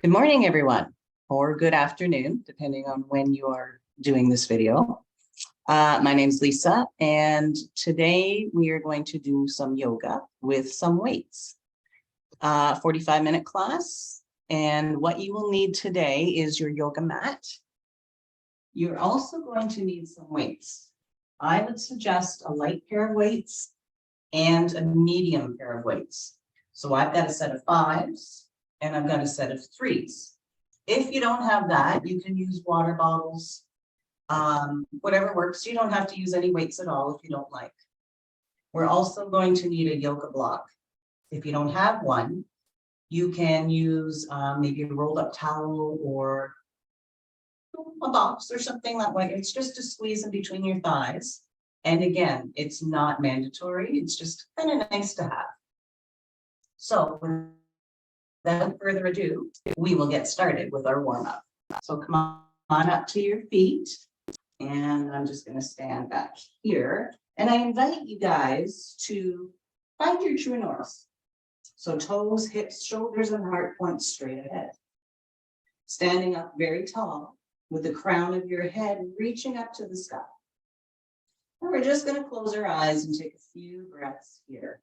Good morning, everyone, or good afternoon, depending on when you are doing this video. My name is Lisa, and today we are going to do some yoga with some weights. 45-minute class, and what you will need today is your yoga mat. You're also going to need some weights. I would suggest a light pair of weights and a medium pair of weights. So I've got a set of 5s and I've got a set of 3s. If you don't have that, you can use water bottles, whatever works. You don't have to use any weights at all if you don't like. We're also going to need a yoga block. If you don't have one, you can use maybe a rolled up towel or a box or something that way. It's just to squeeze in between your thighs. And again, it's not mandatory. It's just kind of nice to have. So without further ado, we will get started with our warm-up. So come on up to your feet. And I'm just going to stand back here. And I invite you guys to find your true north. So toes, hips, shoulders, and heart point straight ahead. Standing up very tall with the crown of your head reaching up to the sky. And we're just going to close our eyes and take a few breaths here.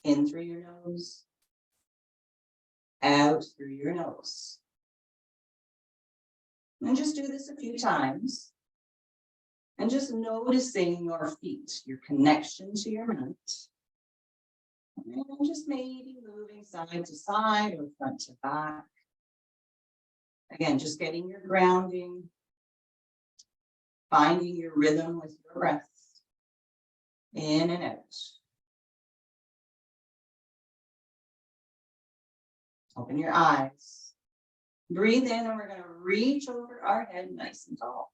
In through your nose. Out through your nose. And just do this a few times. And just noticing your feet, your connection to your mat. And just maybe moving side to side or front to back. Again, just getting your grounding. Finding your rhythm with your breath. In and out. Open your eyes. Breathe in, and we're going to reach over our head nice and tall.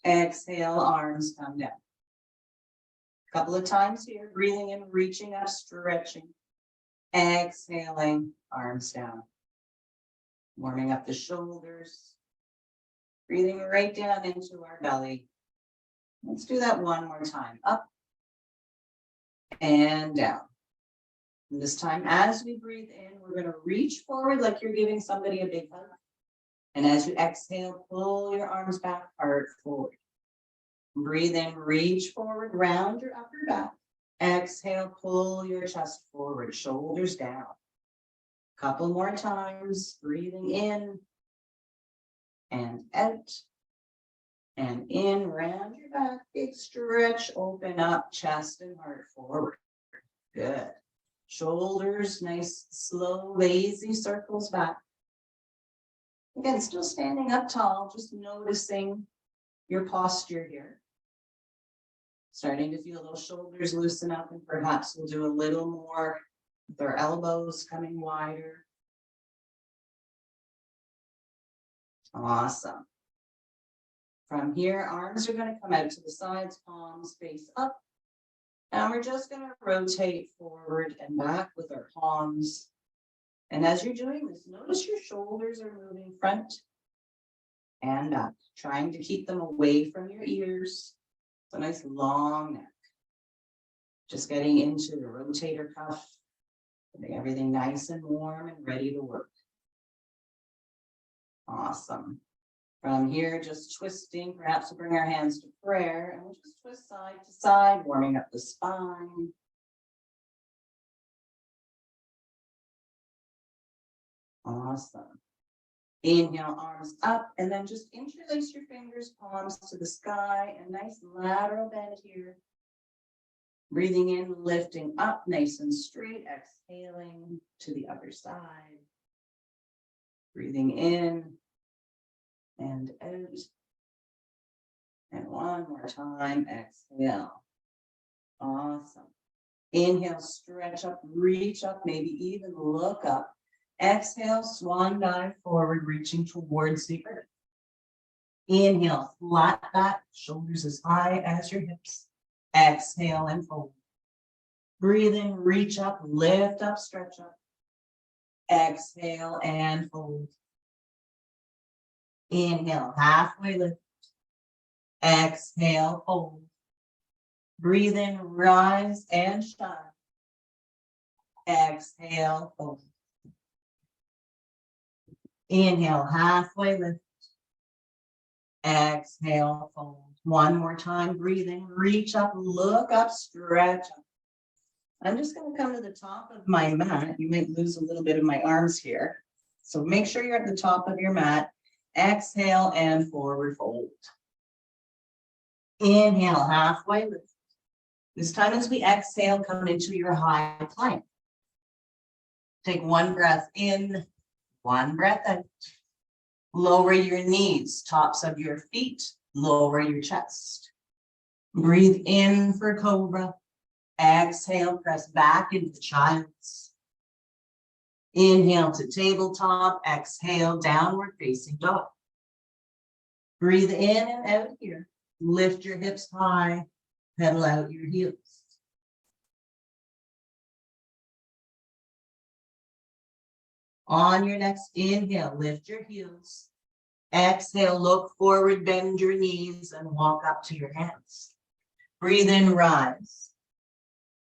Exhale, arms come down. A couple of times here, breathing in, reaching up, stretching. Exhaling, arms down. Warming up the shoulders. Breathing right down into our belly. Let's do that one more time. Up and down. And this time, as we breathe in, we're going to reach forward like you're giving somebody a big hug. And as you exhale, pull your arms back, heart forward. Breathe in, reach forward, round your upper back. Exhale, pull your chest forward, shoulders down. Couple more times, breathing in and out. And in, round your back, big stretch, open up, chest and heart forward. Good. Shoulders, nice, slow, lazy circles back. Again, still standing up tall, just noticing your posture here. Starting to feel those shoulders loosen up, and perhaps we'll do a little more with our elbows coming wider. Awesome. From here, arms are going to come out to the sides, palms face up. And we're just going to rotate forward and back with our palms. And as you're doing this, notice your shoulders are moving front and back, trying to keep them away from your ears. It's a nice long neck. Just getting into the rotator cuff, getting everything nice and warm and ready to work. Awesome. From here, just twisting, perhaps we'll bring our hands to prayer, and we'll just twist side to side, warming up the spine. Awesome. Inhale, arms up, and then just interlace your fingers, palms to the sky, a nice lateral bend here. Breathing in, lifting up, nice and straight, exhaling to the other side. Breathing in. And out. And one more time, exhale. Awesome. Inhale, stretch up, reach up, maybe even look up. Exhale, swan dive forward, reaching towards the earth. Inhale, flat back, shoulders as high as your hips. Exhale and fold. Breathe in, reach up, lift up, stretch up. Exhale and fold. Inhale, halfway lift. Exhale, fold. Breathe in, rise and shine. Exhale, fold. Inhale, halfway lift. Exhale, fold. One more time, breathing, reach up, look up, stretch up. I'm just going to come to the top of my mat. You might lose a little bit of my arms here. So make sure you're at the top of your mat. Exhale and forward fold. Inhale, halfway lift. This time as we exhale, come into your high plank. Take one breath in, one breath out. Lower your knees, tops of your feet, lower your chest. Breathe in for cobra. Exhale, press back into child's. Inhale to tabletop, exhale, downward facing dog. Breathe in and out here. Lift your hips high, pedal out your heels. On your next inhale, lift your heels. Exhale, look forward, bend your knees, and walk up to your hands. Breathe in, rise.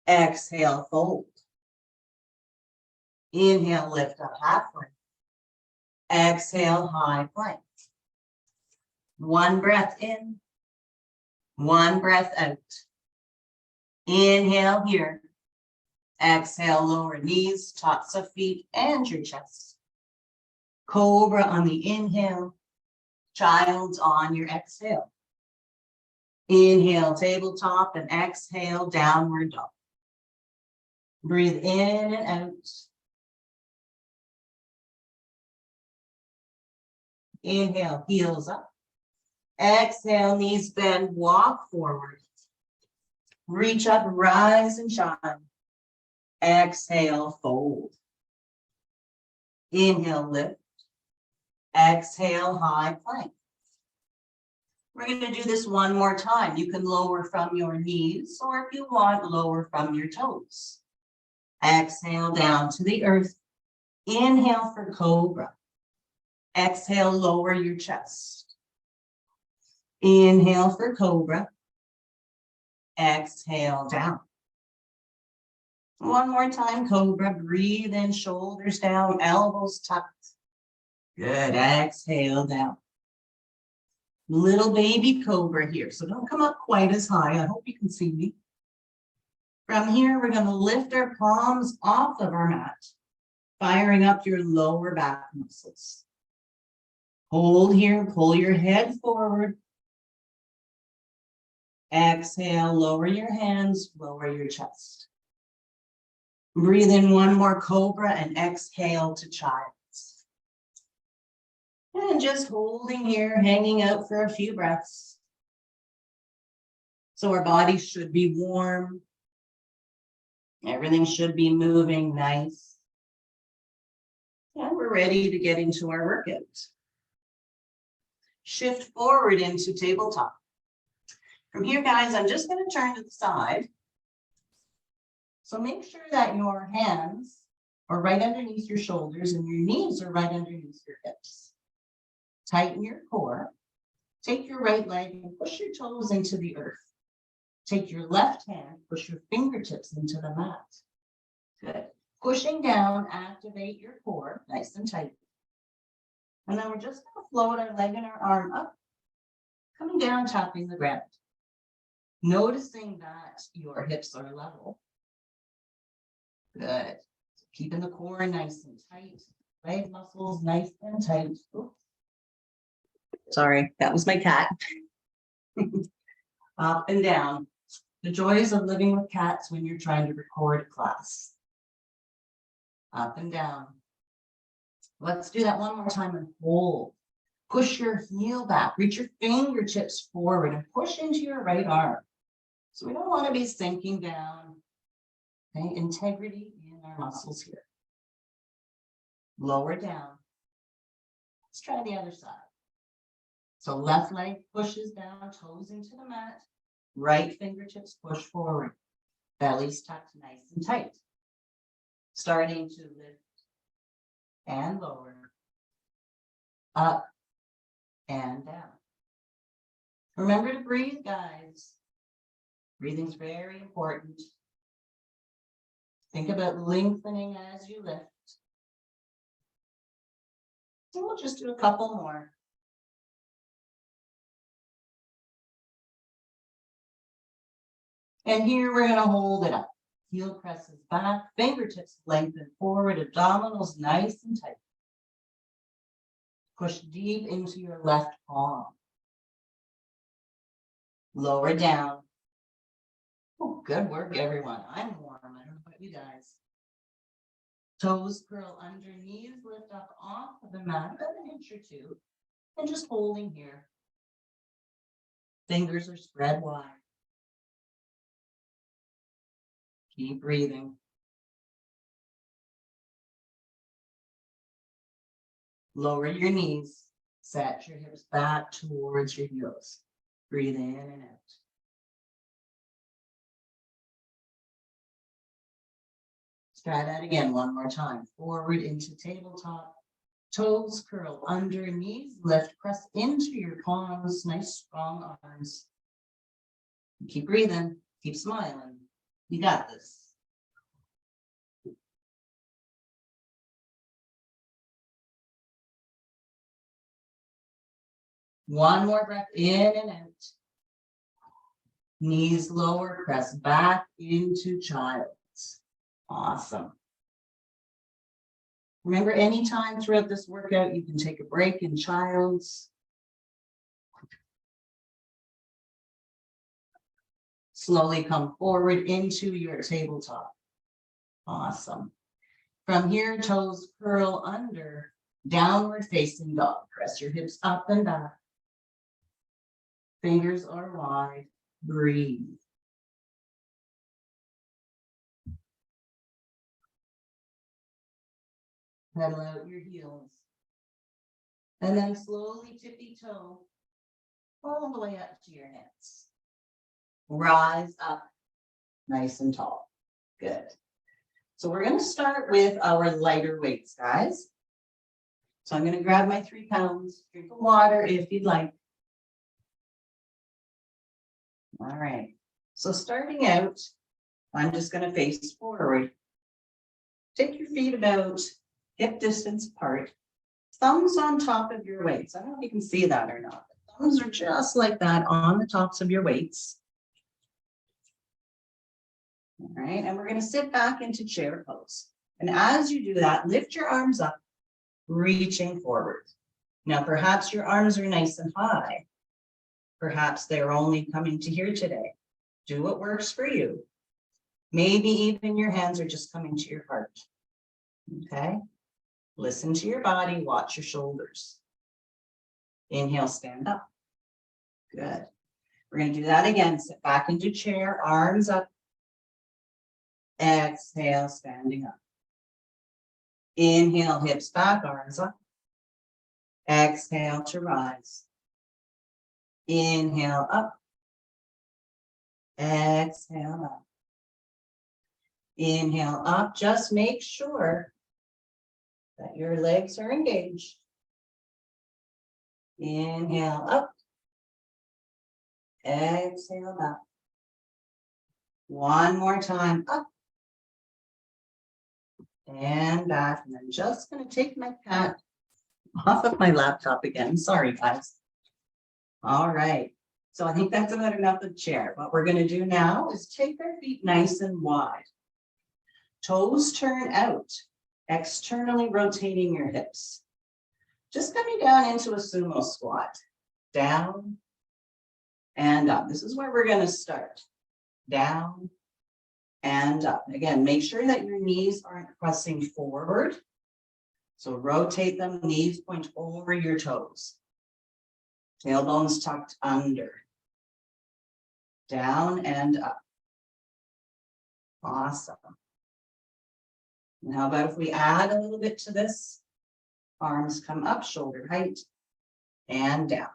Exhale, fold. Inhale, lift up halfway. Exhale, high plank. One breath in, one breath out. Inhale here. Exhale, lower knees, tops of feet, and your chest. Cobra on the inhale, child's on your exhale. Inhale, tabletop, and exhale, downward dog. Breathe in and out. Inhale, heels up. Exhale, knees bend, walk forward. Reach up, rise and shine. Exhale, fold. Inhale, lift. Exhale, high plank. We're going to do this one more time. You can lower from your knees, or if you want, lower from your toes. Exhale down to the earth. Inhale for cobra. Exhale, lower your chest. Inhale for cobra. Exhale down. One more time, cobra. Breathe in, shoulders down, elbows tucked. Good. Exhale down. Little baby cobra here. So don't come up quite as high. I hope you can see me. From here, we're going to lift our palms off of our mat, firing up your lower back muscles. Hold here, pull your head forward. Exhale, lower your hands, lower your chest. Breathe in one more cobra and exhale to child's. And just holding here, hanging out for a few breaths. So our body should be warm. Everything should be moving nice. And we're ready to get into our workout. Shift forward into tabletop. From here, guys, I'm just going to turn to the side. So make sure that your hands are right underneath your shoulders and your knees are right underneath your hips. Tighten your core. Take your right leg and push your toes into the earth. Take your left hand, push your fingertips into the mat. Good. Pushing down, activate your core, nice and tight. And then we're just going to float our leg and our arm up, coming down, tapping the ground. Noticing that your hips are level. Good. Keeping the core nice and tight. Leg muscles nice and tight. Oops. Sorry, that was my cat. Up and down. The joys of living with cats when you're trying to record a class. Up and down. Let's do that one more time and hold. Push your heel back. Reach your fingertips forward and push into your right arm. So we don't want to be sinking down. Okay, integrity in our muscles here. Lower down. Let's try the other side. So left leg pushes down, toes into the mat. Right fingertips push forward. Belly's tucked nice and tight. Starting to lift and lower. Up and down. Remember to breathe, guys. Breathing's very important. Think about lengthening as you lift. So we'll just do a couple more. And here we're going to hold it up. Heel presses back, fingertips lengthen forward, abdominals nice and tight. Push deep into your left palm. Lower down. Oh, good work, everyone. I'm warm. I don't know about you guys. Toes curl under, knees lift up off of the mat about an inch or two, and just holding here. Fingers are spread wide. Keep breathing. Lower your knees. Set your hips back towards your heels. Breathe in and out. Try that again one more time. Forward into tabletop. Toes curl under, knees lift, press into your palms. Nice strong arms. Keep breathing. Keep smiling. You got this. One more breath in and out. Knees lower, press back into child's. Awesome. Remember, anytime throughout this workout, you can take a break in child's. Slowly come forward into your tabletop. Awesome. From here, toes curl under, downward facing dog. Press your hips up and back. Fingers are wide. Breathe. Pedal out your heels. And then slowly tippy toe all the way up to your hands. Rise up nice and tall. Good. So we're going to start with our lighter weights, guys. So I'm going to grab my 3 pounds, drink of water if you'd like. All right. So starting out, I'm just going to face forward. Take your feet about hip distance apart. Thumbs on top of your weights. I don't know if you can see that or not. Thumbs are just like that on the tops of your weights. All right, and we're going to sit back into chair pose. And as you do that, lift your arms up, reaching forward. Now, perhaps your arms are nice and high. Perhaps they're only coming to here today. Do what works for you. Maybe even your hands are just coming to your heart. Okay? Listen to your body, watch your shoulders. Inhale, stand up. Good. We're going to do that again. Sit back into chair, arms up. Exhale, standing up. Inhale, hips back, arms up. Exhale to rise. Inhale up. Exhale up. Inhale up. Just make sure that your legs are engaged. Inhale up. Exhale up. One more time up. And back. And I'm just going to take my cat off of my laptop again. Sorry, guys. All right. So I think that's about enough of the chair. What we're going to do now is take our feet nice and wide. Toes turn out, externally rotating your hips. Just coming down into a sumo squat. Down and up. This is where we're going to start. Down and up. Again, make sure that your knees aren't pressing forward. So rotate them, knees point over your toes. Tailbones tucked under. Down and up. Awesome. And how about if we add a little bit to this? Arms come up, shoulder height, and down.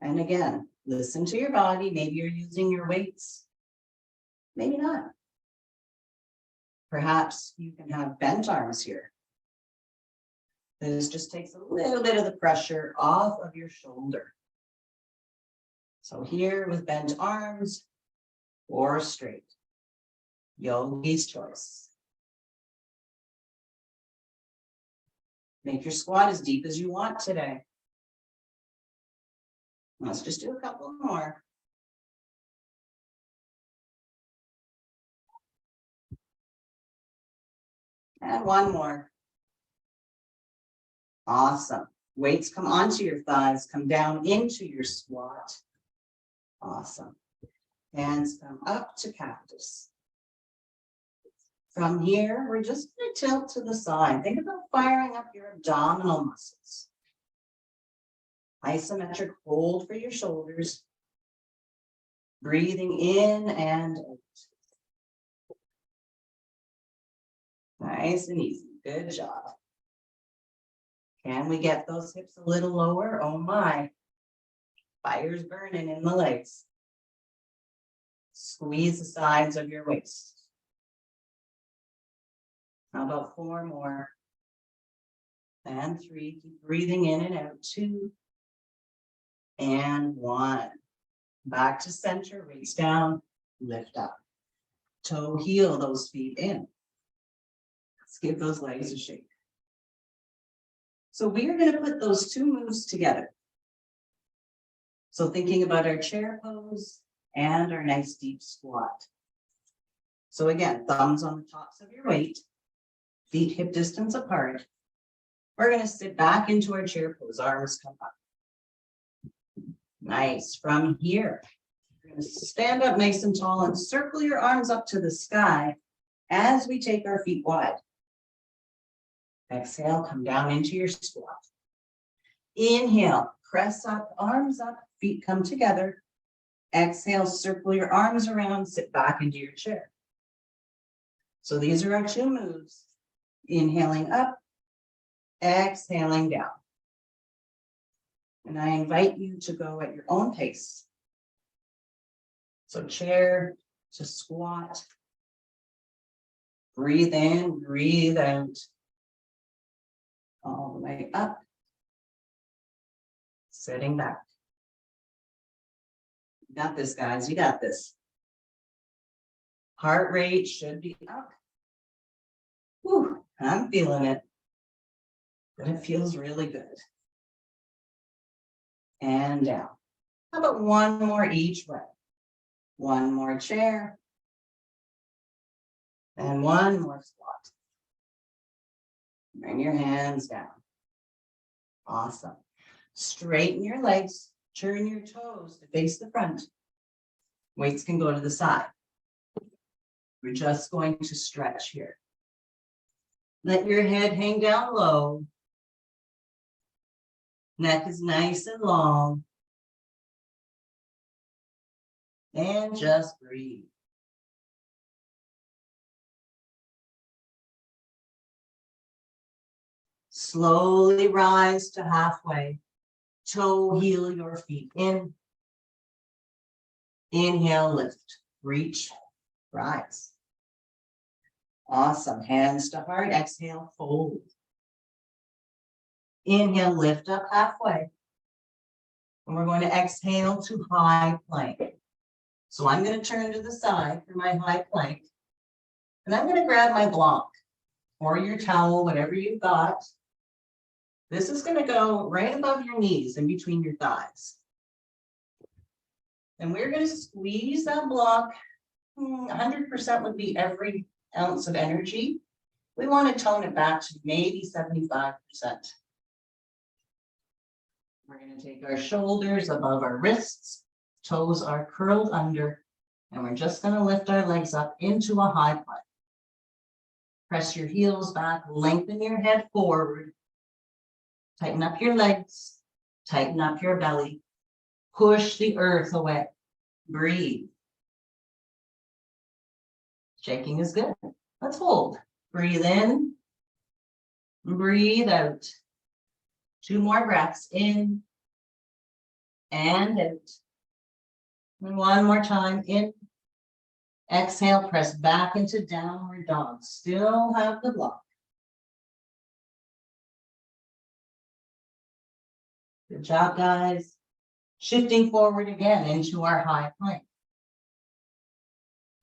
And again, listen to your body. Maybe you're using your weights. Maybe not. Perhaps you can have bent arms here. This just takes a little bit of the pressure off of your shoulder. So here with bent arms or straight. Yogi's choice. Make your squat as deep as you want today. Let's just do a couple more. And one more. Awesome. Weights come onto your thighs, come down into your squat. Awesome. Hands come up to cactus. From here, we're just going to tilt to the side. Think about firing up your abdominal muscles. Isometric hold for your shoulders. Breathing in and out. Nice and easy. Good job. Can we get those hips a little lower? Oh my. Fire's burning in the legs. Squeeze the sides of your waist. How about 4 more? And 3. Keep breathing in and out. 2. And 1. Back to center. Raise down. Lift up. Toe heel those feet in. Let's give those legs a shake. So we are going to put those 2 moves together. So thinking about our chair pose and our nice deep squat. So again, thumbs on the tops of your weight, feet hip distance apart. We're going to sit back into our chair pose, arms come up. Nice. From here, you're going to stand up nice and tall and circle your arms up to the sky as we take our feet wide. Exhale, come down into your squat. Inhale, press up, arms up, feet come together. Exhale, circle your arms around, sit back into your chair. So these are our 2 moves. Inhaling up, exhaling down. And I invite you to go at your own pace. So chair to squat. Breathe in, breathe out. All the way up. Sitting back. You got this, guys. You got this. Heart rate should be up. Whew, I'm feeling it. But it feels really good. And down. How about 1 more each way? 1 more chair. And 1 more squat. Bring your hands down. Awesome. Straighten your legs. Turn your toes to face the front. Weights can go to the side. We're just going to stretch here. Let your head hang down low. Neck is nice and long. And just breathe. Slowly rise to halfway. Toe heel your feet in. Inhale, lift, reach, rise. Awesome. Hands to heart. Exhale, fold. Inhale, lift up halfway. And we're going to exhale to high plank. So I'm going to turn to the side for my high plank. And I'm going to grab my block or your towel, whatever you've got. This is going to go right above your knees and between your thighs. And we're going to squeeze that block. 100% would be every ounce of energy. We want to tone it back to maybe 75%. We're going to take our shoulders above our wrists. Toes are curled under. And we're just going to lift our legs up into a high plank. Press your heels back. Lengthen your head forward. Tighten up your legs, tighten up your belly, push the earth away, breathe. Shaking is good. Let's hold. Breathe in, breathe out. 2 more breaths in and out. And 1 more time in. Exhale, press back into downward dog. Still have the block. Good job, guys. Shifting forward again into our high plank.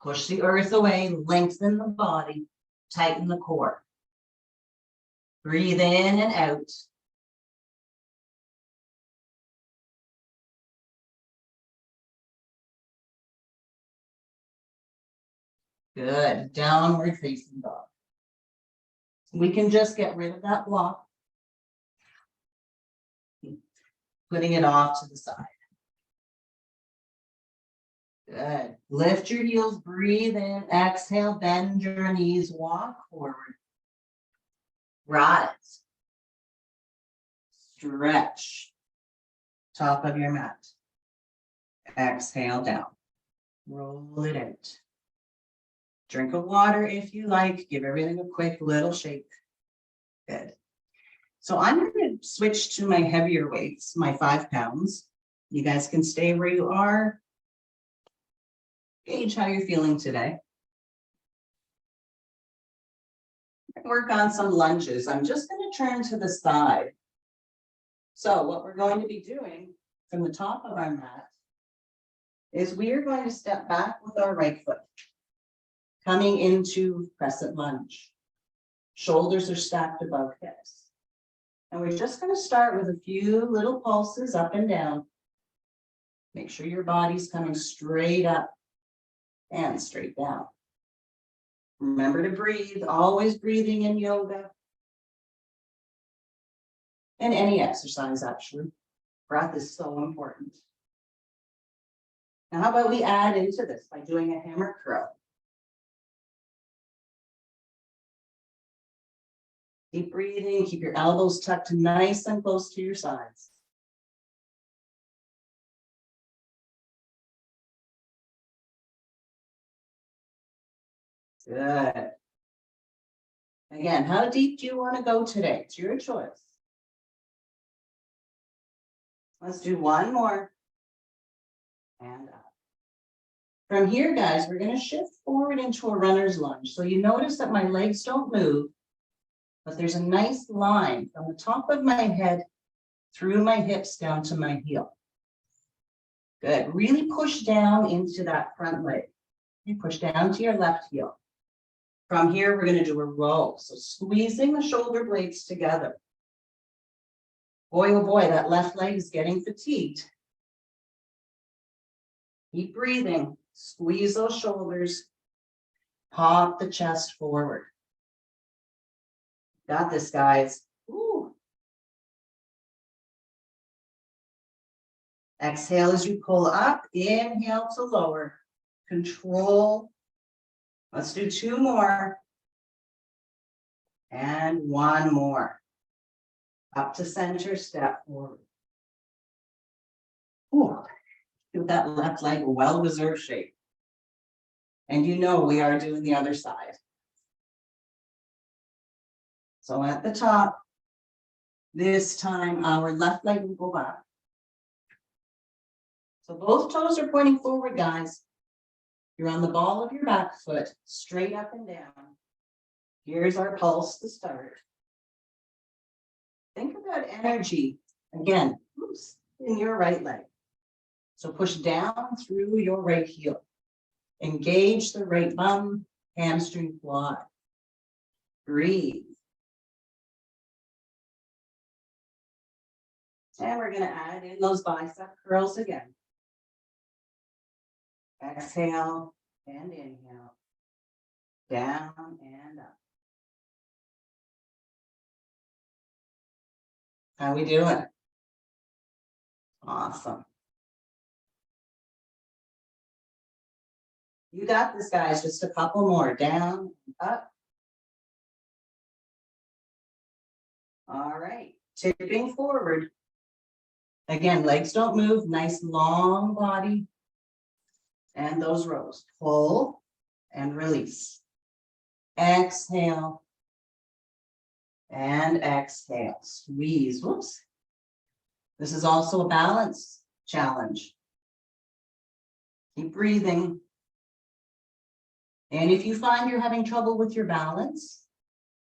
Push the earth away, lengthen the body, tighten the core. Breathe in and out. Good. Downward facing dog. We can just get rid of that block. Putting it off to the side. Good. Lift your heels, breathe in, exhale, bend your knees, walk forward. Rise. Stretch. Top of your mat. Exhale down. Roll it out. Drink of water if you like. Give everything a quick little shake. Good. So I'm going to switch to my heavier weights, my 5 pounds. You guys can stay where you are. Gauge how you're feeling today. Work on some lunges. I'm just going to turn to the side. So what we're going to be doing from the top of our mat is we are going to step back with our right foot, coming into crescent lunge. Shoulders are stacked above hips. And we're just going to start with a few little pulses up and down. Make sure your body's coming straight up and straight down. Remember to breathe, always breathing in yoga. And any exercise, actually. Breath is so important. Now, how about we add into this by doing a hammer curl? Keep breathing, keep your elbows tucked nice and close to your sides. Good. Again, how deep do you want to go today? It's your choice. Let's do one more. And up. From here, guys, we're going to shift forward into a runner's lunge. So you notice that my legs don't move, but there's a nice line from the top of my head through my hips down to my heel. Good. Really push down into that front leg. You push down to your left heel. From here, we're going to do a roll. So squeezing the shoulder blades together. Boy, oh boy, that left leg is getting fatigued. Keep breathing. Squeeze those shoulders. Pop the chest forward. Got this, guys. Ooh. Exhale as you pull up. Inhale to lower. Control. Let's do 2 more. And 1 more. Up to center, step forward. Ooh. Give that left leg a well-deserved shake. And you know we are doing the other side. So at the top, this time our left leg will go back. So both toes are pointing forward, guys. You're on the ball of your back foot, straight up and down. Here's our pulse to start. Think about energy, again, in your right leg. So push down through your right heel. Engage the right bum, hamstring quad. Breathe. And we're going to add in those bicep curls again. Exhale and inhale. Down and up. How we doing? Awesome. You got this, guys. Just a couple more. Down, up. All right. Tipping forward. Again, legs don't move. Nice long body. And those rows. Pull and release. Exhale. And exhale. Squeeze. Whoops. This is also a balance challenge. Keep breathing. And if you find you're having trouble with your balance,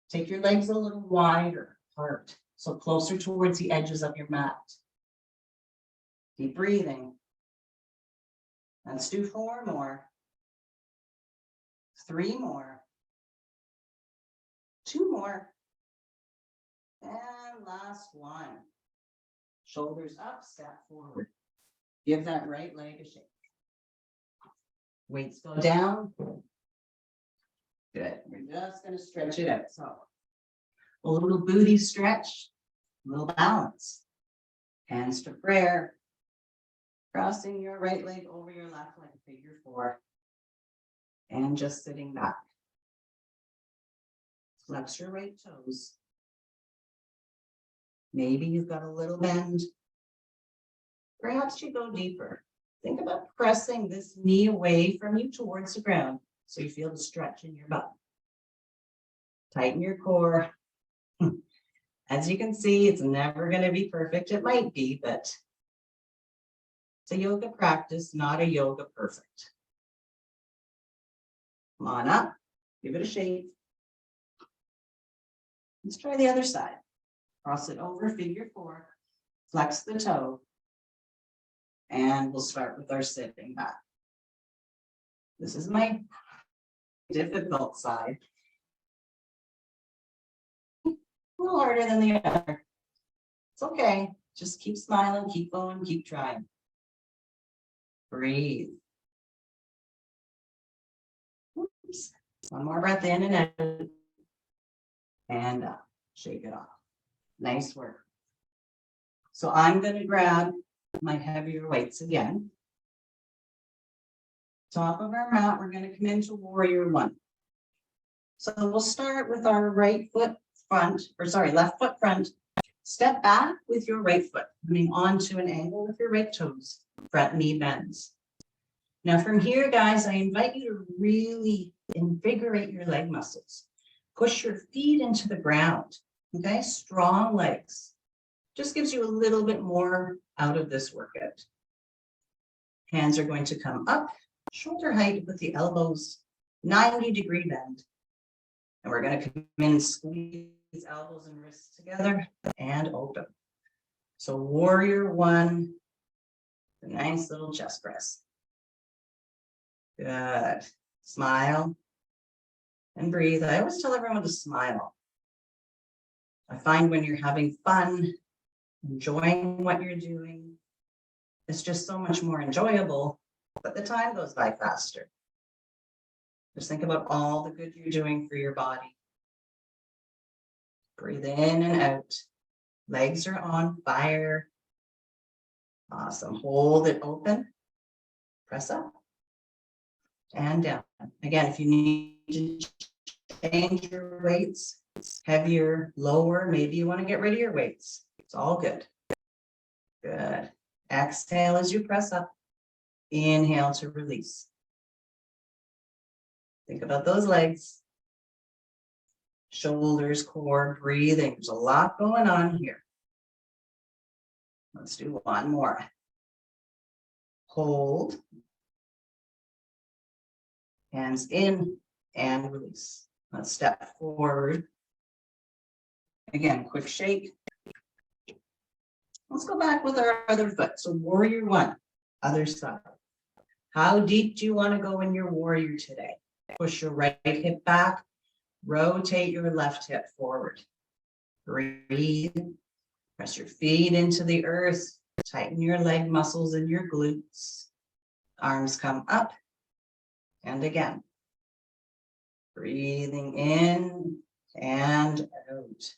take your legs a little wider apart, so closer towards the edges of your mat. Keep breathing. Let's do 4 more. 3 more. 2 more. And last one. Shoulders up, step forward. Give that right leg a shake. Weights go down. Good. We're just going to stretch it out. So a little booty stretch, a little balance. Hands to prayer. Crossing your right leg over your left leg, figure four. And just sitting back. Flex your right toes. Maybe you've got a little bend. Perhaps you go deeper. Think about pressing this knee away from you towards the ground so you feel the stretch in your butt. Tighten your core. As you can see, it's never going to be perfect. It might be, but it's a yoga practice, not a yoga perfect. Come on up. Give it a shake. Let's try the other side. Cross it over, figure four. Flex the toe. And we'll start with our sitting back. This is my difficult side. A little harder than the other. It's okay. Just keep smiling, keep going, keep trying. Breathe. Oops. One more breath in and out. And up. Shake it off. Nice work. So I'm going to grab my heavier weights again. Top of our mat, we're going to come into warrior one. So we'll start with our left foot front. Step back with your right foot, coming onto an angle with your right toes. Front knee bends. Now from here, guys, I invite you to really invigorate your leg muscles. Push your feet into the ground, okay? Strong legs. Just gives you a little bit more out of this workout. Hands are going to come up, shoulder height with the elbows, 90-degree bend. And we're going to come in and squeeze elbows and wrists together and open. So warrior one, a nice little chest press. Good. Smile and breathe. I always tell everyone to smile. I find when you're having fun, enjoying what you're doing, it's just so much more enjoyable, but the time goes by faster. Just think about all the good you're doing for your body. Breathe in and out. Legs are on fire. Awesome. Hold it open. Press up and down. Again, if you need to change your weights, heavier, lower, maybe you want to get rid of your weights. It's all good. Good. Exhale as you press up. Inhale to release. Think about those legs. Shoulders, core, breathing. There's a lot going on here. Let's do one more. Hold. Hands in and release. Let's step forward. Again, quick shake. Let's go back with our other foot. So warrior one, other side. How deep do you want to go in your warrior today? Push your right hip back. Rotate your left hip forward. Breathe. Press your feet into the earth. Tighten your leg muscles and your glutes. Arms come up. And again. Breathing in and out.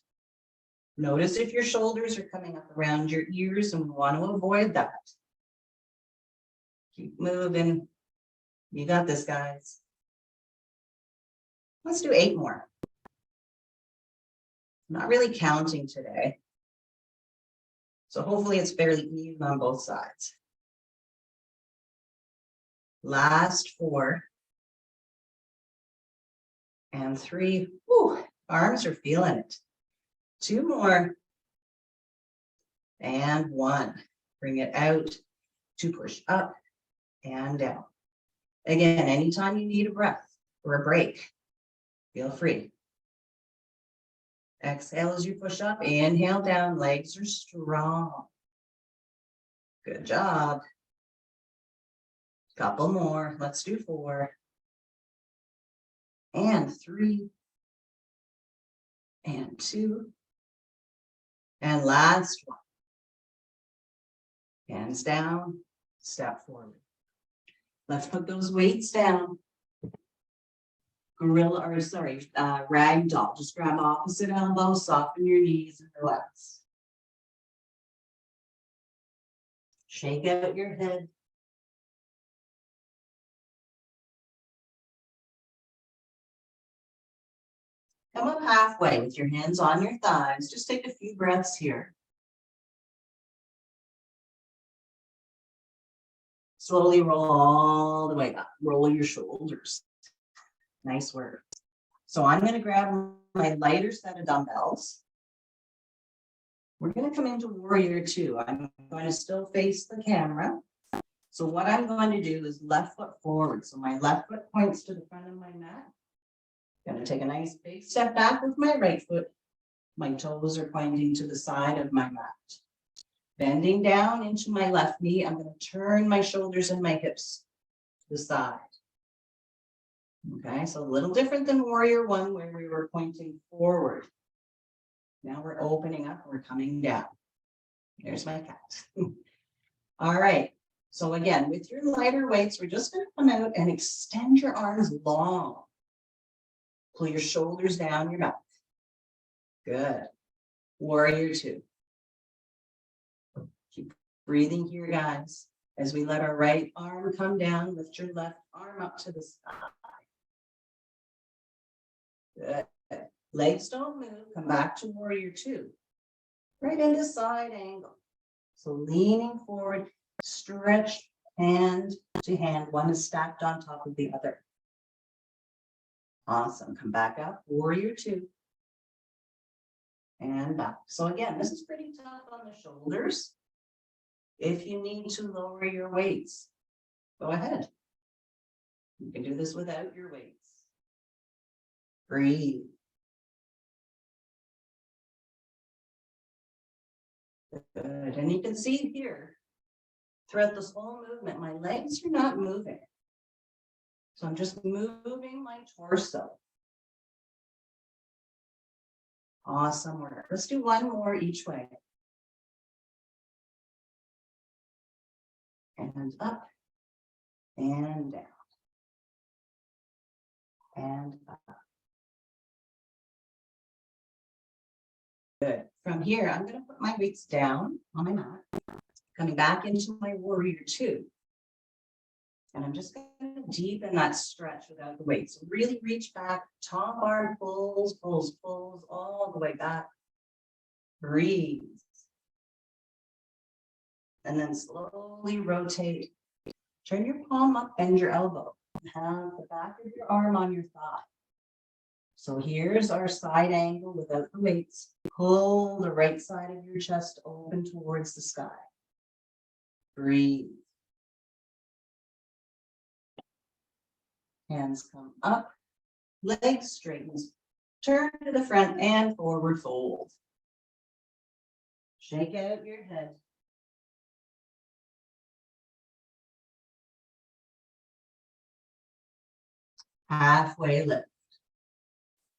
Notice if your shoulders are coming up around your ears, and we want to avoid that. Keep moving. You got this, guys. Let's do 8 more. I'm not really counting today. So hopefully it's fairly even on both sides. Last 4. And 3. Whew, arms are feeling it. 2 more. And 1. Bring it out to push up and down. Again, anytime you need a breath or a break, feel free. Exhale as you push up. Inhale down. Legs are strong. Good job. Couple more. Let's do 4. And 3. And 2. And last one. Hands down, step forward. Let's put those weights down. Gorilla, or sorry, rag doll. Just grab opposite elbow, soften your knees and relax. Shake out your head. Come up halfway with your hands on your thighs. Just take a few breaths here. Slowly roll all the way up. Roll your shoulders. Nice work. So I'm going to grab my lighter set of dumbbells. We're going to come into warrior two. I'm going to still face the camera. So what I'm going to do is left foot forward. So my left foot points to the front of my mat. Going to take a nice big step back with my right foot. My toes are pointing to the side of my mat. Bending down into my left knee, I'm going to turn my shoulders and my hips to the side. Okay, so a little different than warrior one where we were pointing forward. Now we're opening up, we're coming down. There's my cat. All right, so again, with your lighter weights, we're just going to come out and extend your arms long. Pull your shoulders down your mouth. Good. Warrior two. Keep breathing here, guys. As we let our right arm come down, lift your left arm up to the sky. Good. Legs don't move. Come back to warrior two. Right into side angle. So leaning forward, stretch hand to hand. One is stacked on top of the other. Awesome. Come back up. Warrior two. And back. So again, this is pretty tough on the shoulders. If you need to lower your weights, go ahead. You can do this without your weights. Breathe. Good. And you can see here, throughout this whole movement, my legs are not moving. So I'm just moving my torso. Awesome work. Let's do one more each way. And up and down. And up. Good. From here, I'm going to put my weights down on my mat, coming back into my warrior two. And I'm just going to deepen that stretch without the weight. So really reach back, top arm pulls, pulls, pulls all the way back. Breathe. And then slowly rotate. Turn your palm up, bend your elbow. Have the back of your arm on your thigh. So here's our side angle without the weights. Pull the right side of your chest open towards the sky. Breathe. Hands come up, legs straighten. Turn to the front and forward fold. Shake out your head. Halfway lift.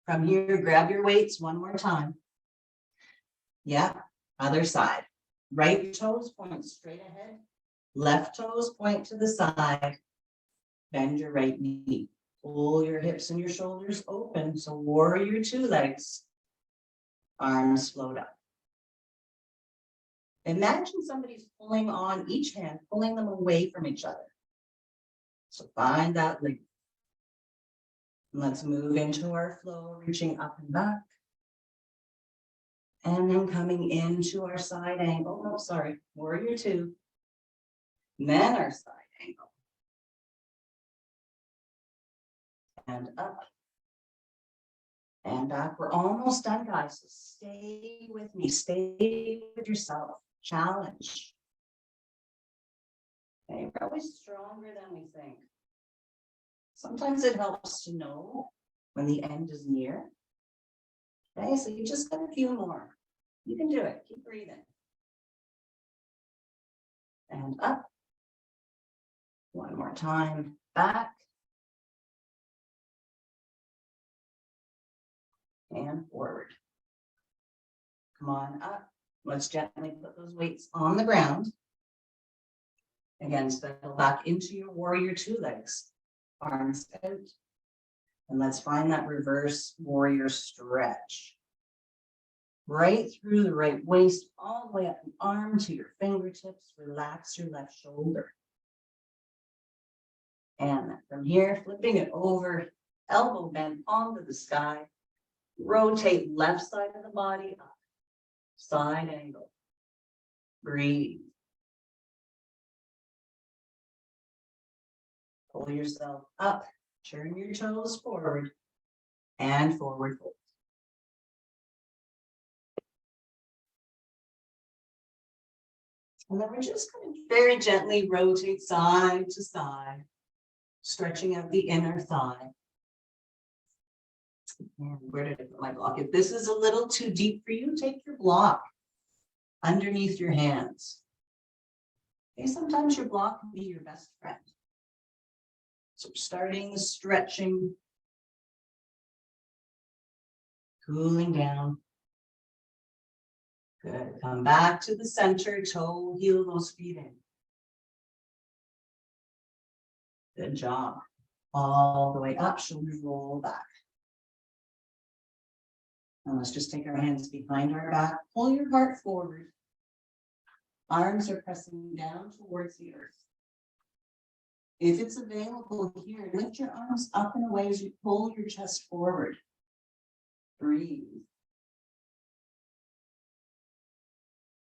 From here, grab your weights one more time. Yeah, other side. Right toes point straight ahead. Left toes point to the side. Bend your right knee. Pull your hips and your shoulders open. So warrior two legs. Arms float up. Imagine somebody's pulling on each hand, pulling them away from each other. So find that length. Let's move into our flow, reaching up and back. And then coming into our side angle. Oh, sorry, warrior two. And then our side angle. And up. And back. We're almost done, guys. So stay with me. Stay with yourself. Challenge. Okay, we're always stronger than we think. Sometimes it helps to know when the end is near. Okay, so you just got a few more. You can do it. Keep breathing. And up. One more time. Back. And forward. Come on up. Let's gently put those weights on the ground. Again, settle back into your warrior two legs, arms out. And let's find that reverse warrior stretch. Right through the right waist, all the way up the arm to your fingertips. Relax your left shoulder. And from here, flipping it over, elbow bend onto the sky. Rotate left side of the body up, side angle. Breathe. Pull yourself up, turn your toes forward and forward fold. And then we're just going to very gently rotate side to side, stretching out the inner thigh. And where did I put my block? If this is a little too deep for you, take your block underneath your hands. Okay, sometimes your block can be your best friend. So starting the stretching, cooling down. Good. Come back to the center, toe, heel those feet in. Good job. All the way up, shoulders roll back. And let's just take our hands behind our back. Pull your heart forward. Arms are pressing down towards the earth. If it's available here, lift your arms up and away as you pull your chest forward. Breathe.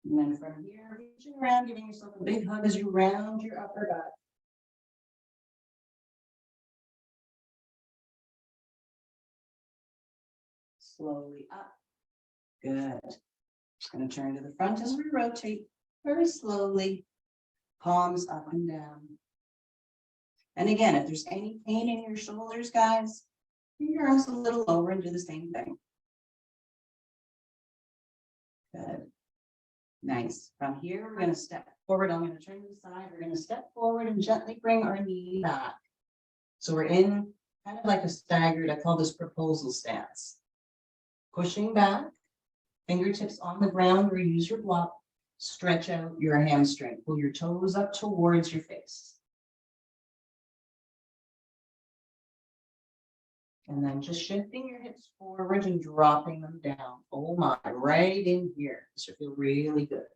And then from here, reaching around, giving yourself a big hug as you round your upper back. Slowly up. Good. Just going to turn to the front as we rotate very slowly. Palms up and down. And again, if there's any pain in your shoulders, guys, bring your arms a little lower and do the same thing. Good. Nice. From here, we're going to step forward. I'm going to turn to the side. We're going to step forward and gently bring our knee back. So we're in kind of like a staggered, I call this proposal stance. Pushing back, fingertips on the ground, reuse your block, stretch out your hamstring. Pull your toes up towards your face. And then just shifting your hips forward and dropping them down. Oh my, right in here. This should feel really good.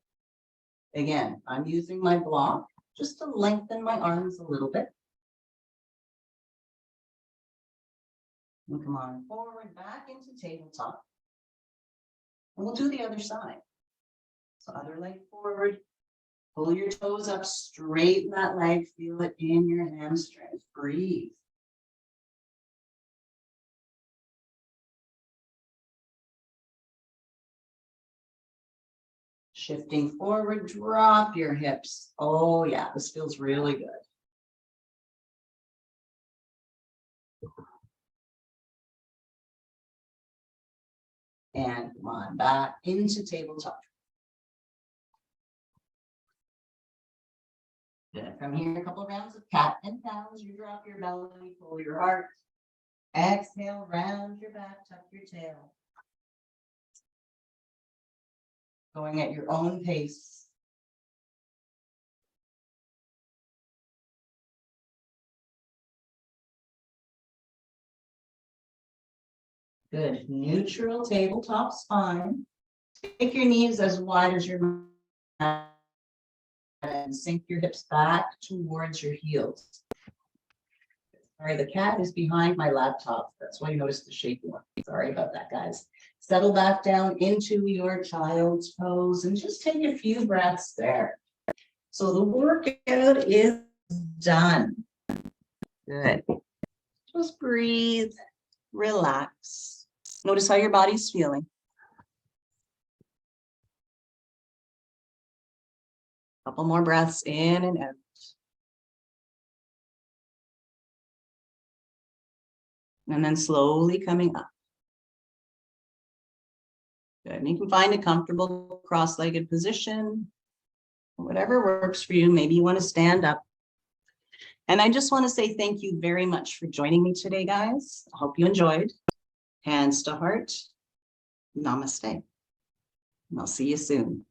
Again, I'm using my block just to lengthen my arms a little bit. And come on forward, back into tabletop. And we'll do the other side. So other leg forward. Pull your toes up, straighten that leg, feel it in your hamstrings. Breathe. Shifting forward, drop your hips. Oh yeah, this feels really good. And come on, back into tabletop. Good. From here, a couple of rounds of cat and cows. You drop your belly, pull your heart. Exhale, round your back, tuck your tail. Going at your own pace. Good. Neutral tabletop spine. Take your knees as wide as your mat and sink your hips back towards your heels. Sorry, the cat is behind my laptop. That's why you notice the shaky one. Sorry about that, guys. Settle back down into your child's pose and just take a few breaths there. So the workout is done. Good. Just breathe, relax. Notice how your body's feeling. Couple more breaths in and out. And then slowly coming up. Good. And you can find a comfortable cross-legged position, whatever works for you. Maybe you want to stand up. And I just want to say thank you very much for joining me today, guys. I hope you enjoyed. Hands to heart. Namaste. and I'll see you soon.